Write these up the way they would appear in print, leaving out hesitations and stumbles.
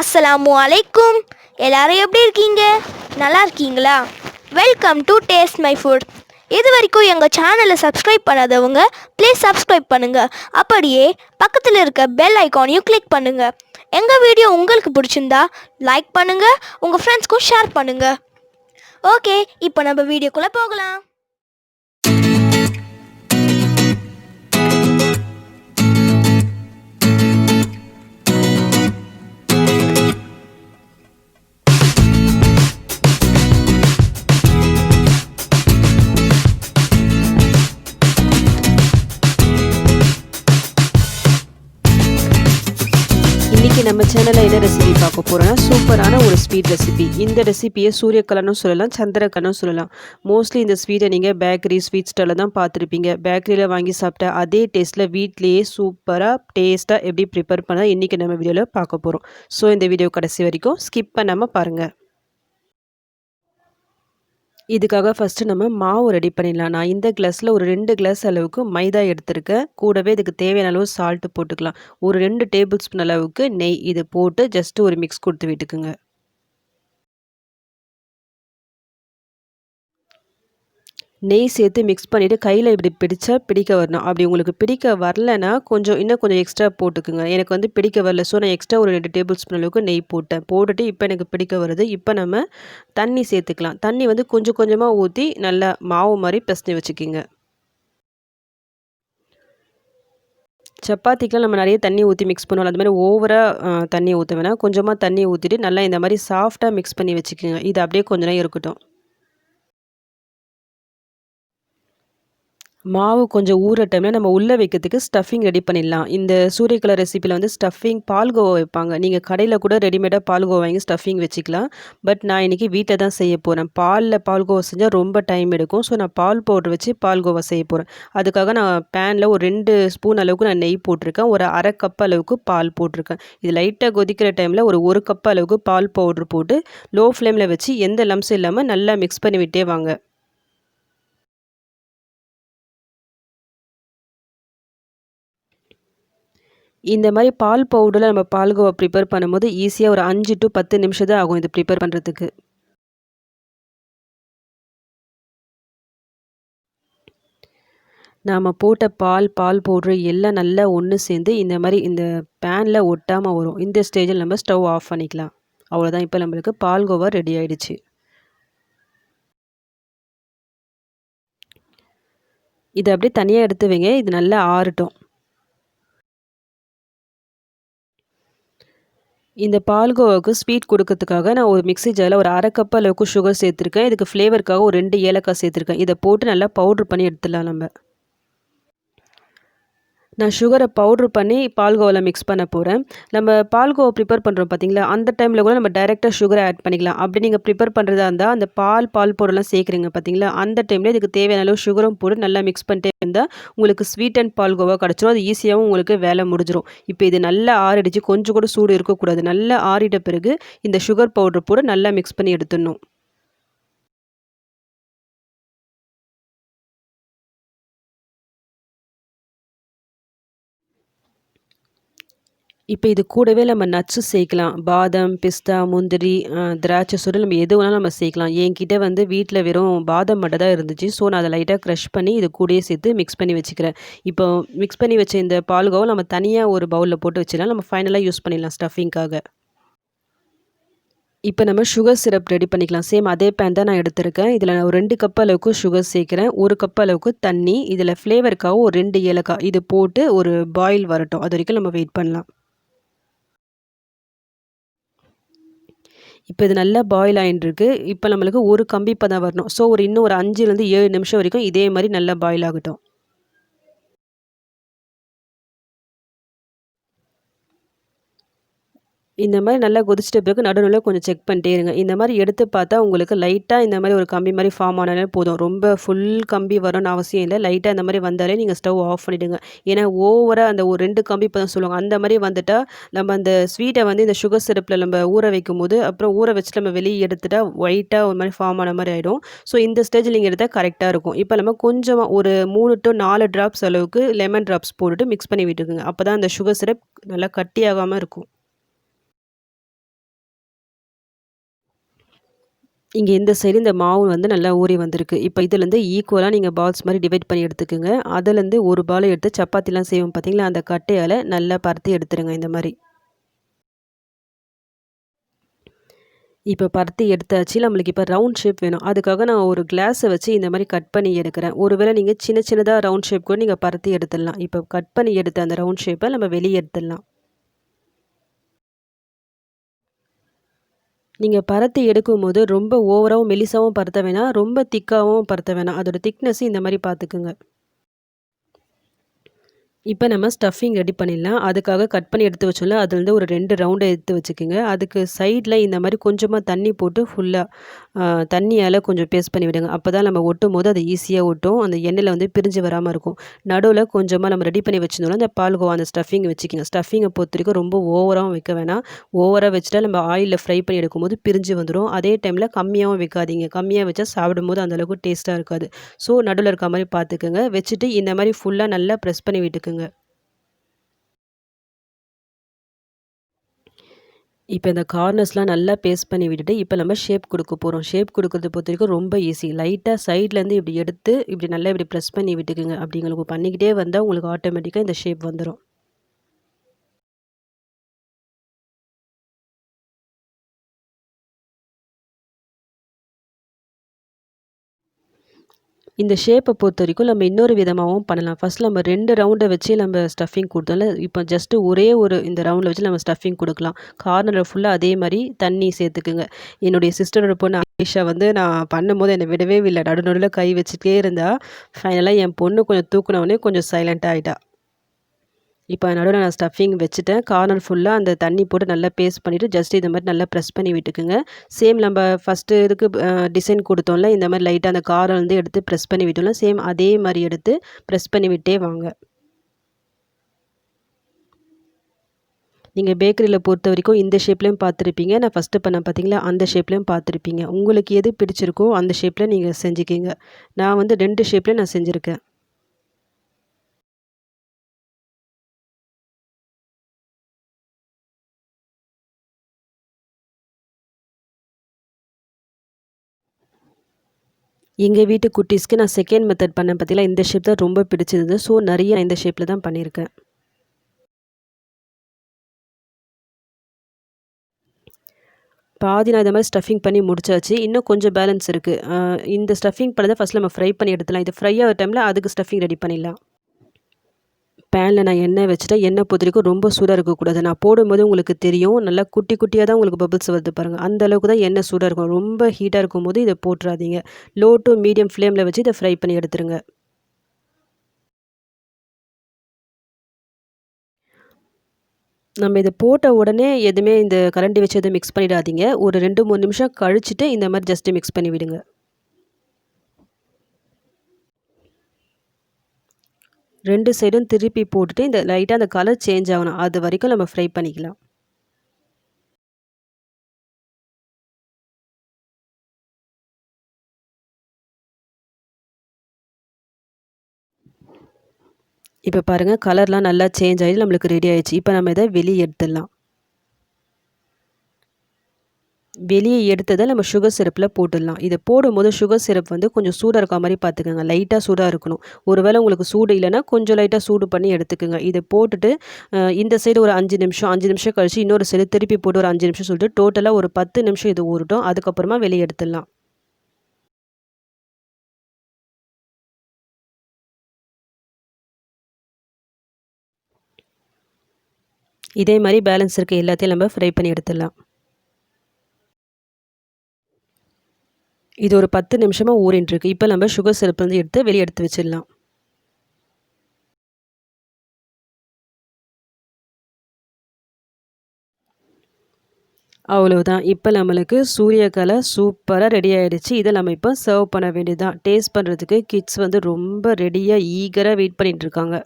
அஸ்ஸலாமு அலைக்கும். எல்லாரும் எப்படி இருக்கீங்க? நல்லா இருக்கீங்களா? Welcome to taste my foot. இது வரைக்கும் எங்கள் சேனலை சப்ஸ்கிரைப் பண்ணாதவங்க ப்ளீஸ் சப்ஸ்கிரைப் பண்ணுங்கள். அப்படியே பக்கத்தில் இருக்க பெல் ஐக்கானையும் கிளிக் பண்ணுங்கள். எங்கள் வீடியோ உங்களுக்கு பிடிச்சிருந்தா லைக் பண்ணுங்கள், உங்கள் ஃப்ரெண்ட்ஸ்க்கும் ஷேர் பண்ணுங்கள். ஓகே, இப்போ நம்ம வீடியோக்குள்ளே போகலாம். இன்றைக்கி நம்ம சேனலில் என்ன ரெசிபி பார்க்க போகிறோன்னா சூப்பரான ஒரு ஸ்வீட் ரெசிபி. இந்த ரெசிபியை சூரியக்கலான்னு சொல்லலாம், சந்திரக்கலான்னு சொல்லலாம். மோஸ்ட்லி இந்த ஸ்வீட்டை நீங்கள் பேக்கரி ஸ்வீட் ஸ்டாலில் தான் பார்த்துருப்பீங்க. பேக்கரியில் வாங்கி சாப்பிட்டா அதே டேஸ்ட்டில் வீட்லேயே சூப்பராக டேஸ்ட்டாக எப்படி ப்ரிப்பேர் பண்ணால் இன்றைக்கி நம்ம வீடியோவில் பார்க்க போகிறோம். ஸோ இந்த வீடியோ கடைசி வரைக்கும் ஸ்கிப் பண்ணாமல் பாருங்கள். இதுக்காக ஃபஸ்ட்டு நம்ம மாவு ரெடி பண்ணிடலாம். நான் இந்த கிளாஸில் ஒரு 2 கிளாஸ் அளவுக்கு மைதா எடுத்திருக்கேன். கூடவே இதுக்கு தேவையான அளவு சால்ட்டு போட்டுக்கலாம். ஒரு 2 டேபிள் ஸ்பூன் அளவுக்கு நெய் இது போட்டு ஜஸ்ட்டு ஒரு மிக்ஸ் கொடுத்து விட்டுக்குங்க. நெய் சேர்த்து மிக்ஸ் பண்ணிவிட்டு கையில் இப்படி பிடிச்சா பிடிக்க வரணும். அப்படி உங்களுக்கு பிடிக்க வரலன்னா இன்னும் கொஞ்சம் எக்ஸ்ட்ரா போட்டுக்குங்க. எனக்கு வந்து பிடிக்க வரல, ஸோ நான் எக்ஸ்ட்ரா ஒரு 2 டேபிள் ஸ்பூன் அளவுக்கு நெய் போட்டுட்டு இப்போ எனக்கு பிடிக்க வருது. இப்போ நம்ம தண்ணி சேர்த்துக்கலாம். தண்ணி வந்து கொஞ்சம் கொஞ்சமாக ஊற்றி நல்லா மாவு மாதிரி பிசைஞ்சு வச்சுக்கிங்க. சப்பாத்திக்கெலாம் நம்ம நிறைய தண்ணி ஊற்றி மிக்ஸ் பண்ணுவோம். அது மாதிரி ஓவராக தண்ணி ஊற்ற வேணாம். கொஞ்சமாக தண்ணி ஊற்றிட்டு நல்லா இந்த மாதிரி சாஃப்டாக மிக்ஸ் பண்ணி வச்சுக்கோங்க. இது அப்படியே கொஞ்ச நேரம் இருக்கட்டும். மாவு கொஞ்சம் ஊற டைமில் நம்ம உள்ளே வைக்கிறதுக்கு ஸ்டஃபிங் ரெடி பண்ணிடலாம். இந்த சூரியக்கலா ரெசிப்பியில் வந்து ஸ்டஃபிங் பால்கோவா வைப்பாங்க. நீங்கள் கடையில் கூட ரெடிமேடாக பால்கோவா வாங்கி ஸ்டஃபிங் வச்சுக்கலாம். பட் நான் இன்றைக்கி வீட்டில் தான் செய்ய போகிறேன். பாலில் பால்கோவா செஞ்சால் ரொம்ப டைம் எடுக்கும். ஸோ நான் பால் பவுடர் வச்சு பால்கோவா செய்ய போகிறேன். அதுக்காக நான் பேனில் ஒரு 2 ஸ்பூன் அளவுக்கு நான் நெய் போட்டிருக்கேன். ஒரு அரை கப் அளவுக்கு பால் போட்டிருக்கேன். இது லைட்டாக கொதிக்கிற டைமில் ஒரு கப் அளவுக்கு பால் பவுட்ரு போட்டு லோ ஃப்ளேமில் வச்சு எந்த லம்ஸும் இல்லாமல் நல்லா மிக்ஸ் பண்ணி விட்டே வாங்க. இந்த மாதிரி பால் பவுடரில் நம்ம பால்கோவா ப்ரிப்பேர் பண்ணும்போது ஈஸியாக ஒரு 5 to 10 நிமிஷம் தான் ஆகும் இது ப்ரிப்பேர் பண்ணுறதுக்கு. நாம் போட்ட பால் பவுட்ரு எல்லாம் நல்லா ஒன்று சேர்ந்து இந்த மாதிரி இந்த பேனில் ஒட்டாமல் வரும். இந்த ஸ்டேஜில் நம்ம ஸ்டவ் ஆஃப் பண்ணிக்கலாம். அவ்வளோதான், இப்போ நம்மளுக்கு பால்கோவா ரெடி ஆகிடுச்சு. இதை அப்படியே தனியாக எடுத்து வைங்க. இது நல்லா ஆறட்டும். இந்த பால்கோவாவுக்கு ஸ்வீட் கொடுக்கறதுக்காக நான் ஒரு மிக்ஸி ஜாரில் ஒரு அரை கப் அளவுக்கு சுகர் சேர்த்துருக்கேன். இதுக்கு ஃப்ளேவருக்காக ஒரு 2 ஏலக்காய் சேர்த்துருக்கேன். இதை போட்டு நல்லா பவுட்ரு பண்ணி எடுத்துடலாம் நம்ம. நான் சுகரை பவுட்ரு பண்ணி பால்கோவாவில் மிக்ஸ் பண்ண போகிறேன். நம்ம பால்கோவா ப்ரிப்பேர் பண்ணுறோம் பார்த்தீங்களா, அந்த டைமில் கூட நம்ம டைரெக்டாக சுகரை ஆட் பண்ணிக்கலாம். அப்படி நீங்கள் ப்ரிப்பேர் பண்ணுறதா இருந்தால் அந்த பால் பவுடர்லாம் சேர்க்குறீங்க பார்த்தீங்களா, அந்த டைமில் இதுக்கு தேவையான அளவு சுகரும் போட்டு நல்லா மிக்ஸ் பண்ணிட்டே இருந்தால் உங்களுக்கு ஸ்வீட் அண்ட் பால்கோவா கிடச்சிரும். அது ஈஸியாகவும் உங்களுக்கு வேலை முடிஞ்சிடும். இப்போ இது நல்லா ஆறிடுச்சு, கொஞ்சம் கூட சூடு இருக்கக்கூடாது. நல்லா ஆறிட்ட பிறகு இந்த சுகர் பவுட்ரு போட்டு நல்லா மிக்ஸ் பண்ணி எடுத்துடணும். இப்போ இது கூடவே நம்ம நட்ஸு சேர்க்கலாம். பாதாம், பிஸ்தா, முந்திரி, திராட்சை சுருள் நம்ம எது வேணாலும் நம்ம சேர்க்கலாம். என்கிட்ட வந்து வீட்டில் வெறும் பாதாம் மட்டும் தான் இருந்துச்சு. ஸோ நான் அதை லைட்டாக க்ரஷ் பண்ணி இது கூடயே சேர்த்து மிக்ஸ் பண்ணி வச்சுக்கிறேன். இப்போ மிக்ஸ் பண்ணி வச்ச இந்த பால்கோவா நம்ம தனியாக ஒரு பவுலில் போட்டு வச்சிடலாம். நம்ம ஃபைனலாக யூஸ் பண்ணிடலாம் ஸ்டஃபிங்காக. இப்போ நம்ம சுகர் சிரப் ரெடி பண்ணிக்கலாம். சேம் அதே பேன் தான் நான் எடுத்திருக்கேன். இதில் நான் ஒரு 2 கப் அளவுக்கு சுகர் சேர்க்குறேன். 1 கப் அளவுக்கு தண்ணி. இதில் ஃப்ளேவருக்காக ஒரு 2 ஏலக்காய் இது போட்டு ஒரு பாயில் வரட்டும். அது வரைக்கும் நம்ம வெயிட் பண்ணலாம். இப்போ இது நல்லா பாயில் ஆகிட்டுருக்கு. இப்போ நம்மளுக்கு ஒரு கம்பி பதம் வரணும். ஸோ இன்னும் ஒரு 5லேருந்து 7 நிமிஷம் வரைக்கும் இதே மாதிரி நல்லா பாயில் ஆகட்டும். இந்த மாதிரி நல்லா கொதிச்சிட்ட பிறகு நடுவில் கொஞ்சம் செக் பண்ணிட்டே இருங்க. இந்த மாதிரி எடுத்து பார்த்தா உங்களுக்கு லைட்டாக இந்த மாதிரி ஒரு கம்பி மாதிரி ஃபார்ம் ஆனாலே போதும். ரொம்ப ஃபுல் கம்பி வரணும்னு அவசியம் இல்லை. லைட்டாக இந்த மாதிரி வந்தாலே நீங்கள் ஸ்டவ் ஆஃப் பண்ணிவிடுங்க. ஏன்னா ஓவராக அந்த ஒரு 2 கம்பி பதம் சொல்லுவாங்க, அந்த மாதிரி வந்துட்டால் நம்ம அந்த ஸ்வீட்டை வந்து இந்த சுகர் சிரப்பில் நம்ம ஊற வைக்கும் போது அப்புறம் ஊற வச்சுட்டு நம்ம வெளியே எடுத்துட்டா ஒயிட்டாக ஒரு மாதிரி ஃபார்ம் ஆன மாதிரி ஆகிடும். ஸோ இந்த ஸ்டேஜில் நீங்கள் எடுத்தால் கரெக்டாக இருக்கும். இப்போ நம்ம கொஞ்சமாக ஒரு 3 to 4 ட்ராப்ஸ் அளவுக்கு லெமன் ட்ராப்ஸ் போட்டுட்டு மிக்ஸ் பண்ணி விட்டுக்குங்க. அப்போ தான் அந்த சுகர் சிரப் நல்லா கட்டியாகாமல் இருக்கும். இங்கே இந்த சைடு இந்த மாவு வந்து நல்லா ஊறி வந்திருக்கு. இப்போ இதுலேருந்து ஈக்குவலாக நீங்கள் பால்ஸ் மாதிரி டிவைட் பண்ணி எடுத்துக்கோங்க. அதுலேருந்து ஒரு பால் எடுத்து சப்பாத்திலாம் செய்வோம் பார்த்தீங்களா, அந்த கட்டையால் நல்லா பரத்தி எடுத்துருங்க இந்த மாதிரி. இப்போ பரத்தி எடுத்தாச்சு. நம்மளுக்கு இப்போ ரவுண்ட் ஷேப் வேணும். அதுக்காக நான் ஒரு கிளாஸை வச்சு இந்த மாதிரி கட் பண்ணி எடுக்கிறேன். ஒருவேளை நீங்கள் சின்ன சின்னதாக ரவுண்ட் ஷேப் கூட நீங்கள் பரத்தி எடுத்துடலாம். இப்போ கட் பண்ணி எடுத்த அந்த ரவுண்ட் ஷேப்பை நம்ம வெளியே எடுத்துடலாம். நீங்கள் பரத்தி எடுக்கும்போது ரொம்ப ஓவராகவும் மெலிசாவும் பரத்த வேணாம், ரொம்ப திக்காகவும் பரத்த வேணாம். அதோட திக்னஸ் இந்த மாதிரி பார்த்துக்குங்க. இப்போ நம்ம ஸ்டஃபிங் ரெடி பண்ணிடலாம். அதுக்காக கட் பண்ணி எடுத்து வச்சோம்ல, அதுலேருந்து ஒரு 2 ரவுண்டை எடுத்து வச்சுக்கோங்க. அதுக்கு சைடில் இந்த மாதிரி கொஞ்சமாக தண்ணி போட்டு ஃபுல்லாக தண்ணியால் கொஞ்சம் பேஸ்ட் பண்ணி விடுங்க. அப்போ தான் நம்ம ஒட்டும் போது அது ஈஸியாக ஒட்டும். அந்த எண்ணெயில் வந்து பிரிஞ்சு வராமல் இருக்கும். நடுவில் கொஞ்சமாக நம்ம ரெடி பண்ணி வச்சுருந்தோம்னா அந்த பால்கோவா அந்த ஸ்டஃபிங் வச்சுக்கோங்க. ஸ்டஃபிங்கை பொறுத்த வரைக்கும் ரொம்ப ஓவராகவும் வைக்க வேணாம். ஓவராக வச்சுட்டா நம்ம ஆயிலில் ஃப்ரை பண்ணி எடுக்கும்போது பிரிஞ்சு வந்துடும். அதே டைமில் கம்மியாகவும் வைக்காதீங்க. கம்மியாக வச்சா சாப்பிடும்போது அந்தளவுக்கு டேஸ்ட்டாக இருக்காது. ஸோ நடுவில் இருக்க மாதிரி பார்த்துக்கோங்க. வச்சுட்டு இந்த மாதிரி ஃபுல்லாக நல்லா ப்ரெஸ் பண்ணி விட்டுக்குங்க. இப்போ இந்த கார்னர்ஸ்லாம் நல்லா பேஸ்ட் பண்ணி விட்டுட்டு இப்போ நம்ம ஷேப் கொடுக்க போகிறோம். ஷேப் கொடுக்கறது பொறுத்த வரைக்கும் ரொம்ப ஈஸி. லைட்டாக சைட்லேருந்து இப்படி எடுத்து இப்படி நல்லா இப்படி ப்ரெஸ் பண்ணி விட்டுக்குங்க. அப்படி உங்களுக்கு பண்ணிக்கிட்டே வந்தால் உங்களுக்கு ஆட்டோமேட்டிக்காக இந்த ஷேப் வந்துடும். இந்த ஷேப்பை பொறுத்த வரைக்கும் நம்ம இன்னொரு விதமாகவும் பண்ணலாம். ஃபஸ்ட் நம்ம 2 ரவுண்டை வச்சு நம்ம ஸ்டஃபிங் கொடுத்தோம்ல, இப்போ ஜஸ்ட்டு ஒரே ஒரு இந்த ரவுண்டில் வச்சு நம்ம ஸ்டஃபிங் கொடுக்கலாம். கார்னரில் ஃபுல்லாக அதே மாதிரி தண்ணி சேர்த்துக்குங்க. என்னுடைய சிஸ்டரோட பொண்ணு ஆயிஷா வந்து நான் பண்ணும்போது என்னை விடவே இல்லை. நடுவில் கை வச்சுட்டே இருந்தா. ஃபைனலாக என் பொண்ணு கொஞ்சம் தூக்குனவுடனே கொஞ்சம் சைலண்ட்டாக ஆகிட்டா. இப்போ நடுவில் நான் ஸ்டஃபிங் வச்சுட்டேன். கார்னர் ஃபுல்லாக அந்த தண்ணி போட்டு நல்லா பேஸ்ட் பண்ணிவிட்டு ஜஸ்ட் இது மாதிரி நல்லா ப்ரெஸ் பண்ணி விட்டுக்குங்க. சேம் நம்ம ஃபஸ்ட்டு இதுக்கு டிசைன் கொடுத்தோம்ல, இந்த மாதிரி லைட்டாக அந்த கார்னர் வந்து எடுத்து ப்ரெஸ் பண்ணி விட்டோம்ல, சேம் அதே மாதிரி எடுத்து ப்ரெஸ் பண்ணி விட்டே வாங்க. நீங்கள் பேக்கரியில் பொறுத்த வரைக்கும் இந்த ஷேப்லேயும் பார்த்துருப்பீங்க. நான் ஃபஸ்ட்டு பண்ண பார்த்தீங்களா, அந்த ஷேப்லேயும் பார்த்துருப்பீங்க. உங்களுக்கு எது பிடிச்சிருக்கோ அந்த ஷேப்பில் நீங்கள் செஞ்சுக்கிங்க. நான் வந்து 2 ஷேப்லேயும் நான் செஞ்சுருக்கேன். எங்கள் வீட்டு குட்டீஸ்க்கு நான் செகண்ட் மெத்தட் பண்ணேன் பார்த்தீங்களா, இந்த ஷேப் தான் ரொம்ப பிடிச்சிருந்தது. ஸோ நிறைய இந்த ஷேப்பில் தான் பண்ணியிருக்கேன். பாதி நான் இந்த மாதிரி ஸ்டஃபிங் பண்ணி முடிச்சாச்சு. இன்னும் கொஞ்சம் பேலன்ஸ் இருக்குது. இந்த ஸ்டஃபிங் பண்ணதை ஃபஸ்ட் நம்ம ஃப்ரை பண்ணி எடுத்துடலாம். இது ஃப்ரை ஆகிற டைமில் அதுக்கு ஸ்டஃபிங் ரெடி பண்ணிடலாம். பேனில் நான் எண்ணெய் வச்சுட்டேன். எண்ணெய் பொறுத்த வரைக்கும் ரொம்ப சூடாக இருக்கக்கூடாது. நான் போடும்போது உங்களுக்கு தெரியும். நல்லா குட்டி குட்டியாக தான் உங்களுக்கு பபிள்ஸ் வருது பாருங்கள். அந்த அளவுக்கு தான் எண்ணெய் சூடாக இருக்கும். ரொம்ப ஹீட்டாக இருக்கும்போது இதை போட்டுறாதீங்க. லோ டு மீடியம் ஃப்ளேமில் வச்சு இதை ஃப்ரை பண்ணி எடுத்துருங்க. நம்ம இதை போட்ட உடனே எதுவுமே இந்த கரண்டி வச்சு எதுவும் மிக்ஸ் பண்ணிடாதீங்க. ஒரு 2, 3 நிமிஷம் கழிச்சிட்டு இந்த மாதிரி ஜஸ்ட்டு மிக்ஸ் பண்ணி விடுங்க. ரெண்டு சைடும் திருப்பி போட்டுட்டு இந்த லைட்டாக அந்த கலர் சேஞ்ச் ஆகணும். அது வரைக்கும் நம்ம ஃப்ரை பண்ணிக்கலாம். இப்போ பாருங்கள் கலர்லாம் நல்லா சேஞ்ச் ஆகி நம்மளுக்கு ரெடி ஆயிடுச்சு. இப்போ நம்ம இதை வெளியே எடுத்துடலாம். வெளியே எடுத்ததை நம்ம சுகர் சிரப்பில் போட்டுடலாம். இதை போடும்போது சுகர் சிரப் வந்து கொஞ்சம் சூடாக இருக்க மாதிரி பார்த்துக்கோங்க. லைட்டாக சூடாக இருக்கணும். ஒருவேளை உங்களுக்கு சூடு இல்லைன்னா கொஞ்சம் லைட்டாக சூடு பண்ணி எடுத்துக்கோங்க. இதை போட்டுட்டு இந்த சைடு ஒரு 5 நிமிஷம் கழிச்சு இன்னொரு சைடு திருப்பி போட்டு ஒரு 5 நிமிஷம் சொல்லிட்டு டோட்டலாக ஒரு 10 நிமிஷம் இது ஊறட்டும். அதுக்கப்புறமா வெளியே எடுத்துடலாம். இதே மாதிரி பேலன்ஸ் இருக்க எல்லாத்தையும் நம்ம ஃப்ரை பண்ணி எடுத்துடலாம். இது ஒரு 10 நிமிஷமாக ஊறின்ட்டுருக்கு. இப்போ நம்ம சுகர் சிரப் வந்து எடுத்து வெளியே எடுத்து வச்சிடலாம். அவ்வளவுதான். இப்போ நம்மளுக்கு சூரியகாலா சூப்பராக ரெடி ஆகிடுச்சு. இதை நம்ம இப்போ சர்வ் பண்ண வேண்டியதுதான். டேஸ்ட் பண்ணுறதுக்கு கிட்ஸ் வந்து ரொம்ப ரெடியாக ஈகராக வெயிட் பண்ணிகிட்டு இருக்காங்க.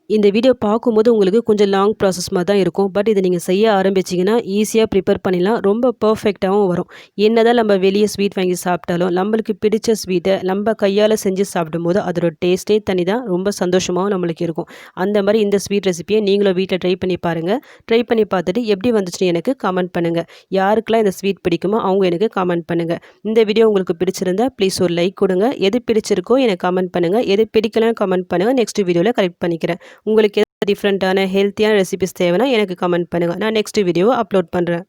இந்த வீடியோ பார்க்கும்போது உங்களுக்கு கொஞ்சம் லாங் ப்ராசஸ் மாதிரி தான் இருக்கும். பட் இதை நீங்கள் செய்ய ஆரம்பிச்சிங்கன்னா ஈஸியாக ப்ரிப்பேர் பண்ணிடலாம். ரொம்ப பர்ஃபெக்டாகவும் வரும். என்னதான் நம்ம வெளியே ஸ்வீட் வாங்கி சாப்பிட்டாலும் நம்மளுக்கு பிடிச்ச ஸ்வீட்டை நம்ம கையால் செஞ்சு சாப்பிடும்போது அதோட டேஸ்ட்டே தனி தான். ரொம்ப சந்தோஷமாகவும் நம்மளுக்கு இருக்கும். அந்த மாதிரி இந்த ஸ்வீட் ரெசிபியை நீங்களும் வீட்டில் ட்ரை பண்ணி பாருங்கள். ட்ரை பண்ணி பார்த்துட்டு எப்படி வந்துச்சுன்னு எனக்கு கமெண்ட் பண்ணுங்கள். யாருக்கெல்லாம் இந்த ஸ்வீட் பிடிக்குமோ அவங்க எனக்கு கமெண்ட் பண்ணுங்கள். இந்த வீடியோ உங்களுக்கு பிடிச்சிருந்தா ப்ளீஸ் ஒரு லைக் கொடுங்க. எது பிடிச்சிருக்கோ எனக்கு கமெண்ட் பண்ணுங்கள். எது பிடிக்கலன்னு கமெண்ட் பண்ணுங்கள். நெக்ஸ்ட் வீடியோவில் கரெக்ட் பண்ணிக்கிறேன். உங்களுக்கு டிஃப்ரெண்ட்டான ஹெல்த்தியான ரெசிபிஸ் தேவைன்னா எனக்கு கமெண்ட் பண்ணுங்கள். நான் நெக்ஸ்ட் வீடியோவை அப்லோட் பண்ணுறேன்.